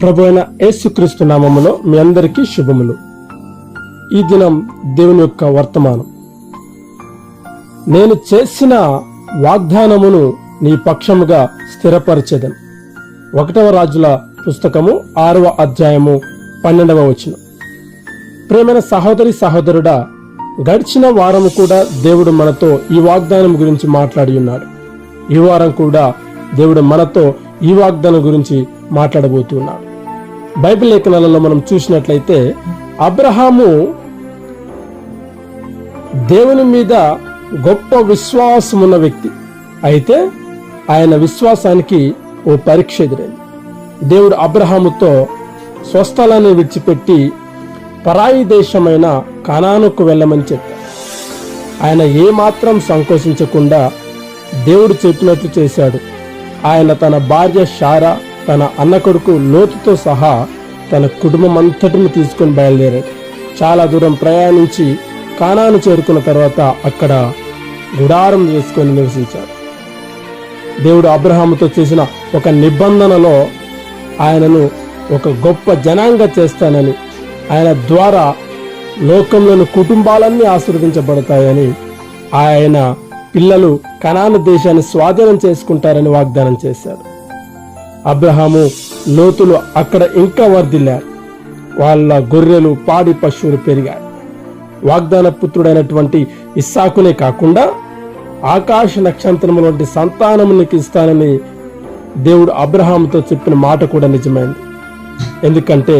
ప్రభువైన యేసుక్రీస్తు నామములో మీ అందరికీ శుభములు. ఈ దినం దేవుని యొక్క వర్తమానం. నేను చేసిన వాగ్దానమును నీ పక్షముగా స్థిరపరచెదను. 1వ రాజుల పుస్తకము 6వ అధ్యాయము 12వ వచనం. ప్రియమైన సహోదరి సహోదరుడా, గడిచిన వారము కూడా దేవుడు మనతో ఈ వాగ్దానం గురించి మాట్లాడి ఉన్నాడు. ఈ వారం కూడా దేవుడు మనతో ఈ వాగ్దానం గురించి మాట్లాడబోతున్నాడు. బైబిల్ లేఖనాలలో మనం చూసినట్లయితే అబ్రహాము దేవుని మీద గొప్ప విశ్వాసం ఉన్న వ్యక్తి. అయితే ఆయన విశ్వాసానికి ఓ పరీక్ష ఎదురైంది. దేవుడు అబ్రహాముతో స్వస్థలాన్ని విడిచిపెట్టి పరాయి దేశమైన కనానుకు వెళ్ళమని చెప్పాడు. ఆయన ఏమాత్రం సంకోచించకుండా దేవుడు చెప్పినట్లు చేశాడు. ఆయన తన భార్య శారా, తన అన్న కొడుకు లోతుతో సహా తన కుటుంబం అంతటిని తీసుకొని బయలుదేరాడు. చాలా దూరం ప్రయాణించి కానాను చేరుకున్న తర్వాత అక్కడ గుడారం వేసుకొని నివసించాడు. దేవుడు అబ్రహాముతో చేసిన ఒక నిబంధనలో ఆయనను ఒక గొప్ప జనాంగం చేస్తానని, ఆయన ద్వారా లోకంలోని కుటుంబాలన్నీ ఆశీర్వదించబడతాయని, ఆయన పిల్లలు కనాను దేశాన్ని స్వాధీనం చేసుకుంటారని వాగ్దానం చేశాడు. అబ్రహాము లోతులు అక్కడ ఇంకా వర్ధిల్లారు. వాళ్ళ గొర్రెలు పాడి పశువులు పెరిగాయి. వాగ్దాన పుత్రుడైనటువంటి ఇస్సాకునే కాకుండా ఆకాశ నక్షత్రముల వంటి సంతానము నీకు ఇస్తానని దేవుడు అబ్రహాముతో చెప్పిన మాట కూడా నిజమైంది. ఎందుకంటే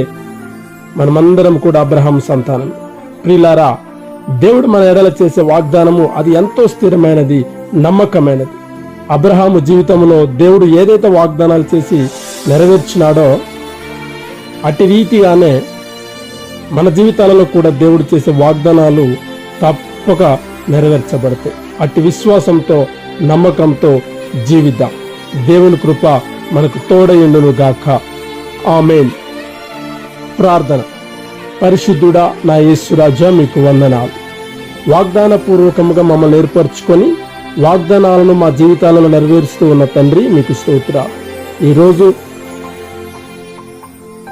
మనమందరం కూడా అబ్రహాము సంతానం. ప్రియులారా, దేవుడు మన ఎడల చేసే వాగ్దానము అది ఎంతో స్థిరమైనది, నమ్మకమైనది. అబ్రహాము జీవితంలో దేవుడు ఏదైతే వాగ్దానాలు చేసి నెరవేర్చినాడో అట్టి రీతిగానే మన జీవితాలలో కూడా దేవుడు చేసే వాగ్దానాలు తప్పక నెరవేర్చబడతాయి. అట్టి విశ్వాసంతో, నమ్మకంతో జీవిద్దాం. దేవుని కృప మనకు తోడయుండును గాక. ఆమేన్. ప్రార్థన. పరిశుద్ధుడా నా యేసురాజా, మీకు వందనాలు. వాగ్దాన పూర్వకముగా మమ్మల్ని ఏర్పరచుకొని వాగ్దానాలను మా జీవితాలను నెరవేరుస్తూ ఉన్న తండ్రి, మీకు స్తోత్రాలు. ఈరోజు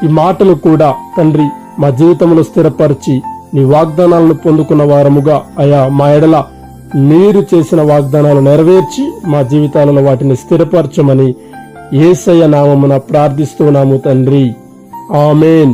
ఈ మాటలు కూడా తండ్రి మా జీవితంలో స్థిరపరిచి నీ వాగ్దానాలను పొందుకున్న వారముగా అయా మా ఎడల మీరు చేసిన వాగ్దానాలు నెరవేర్చి మా జీవితాలలో వాటిని స్థిరపరచమని యేసయ్య నామమున ప్రార్థిస్తున్నాము తండ్రి. ఆమేన్.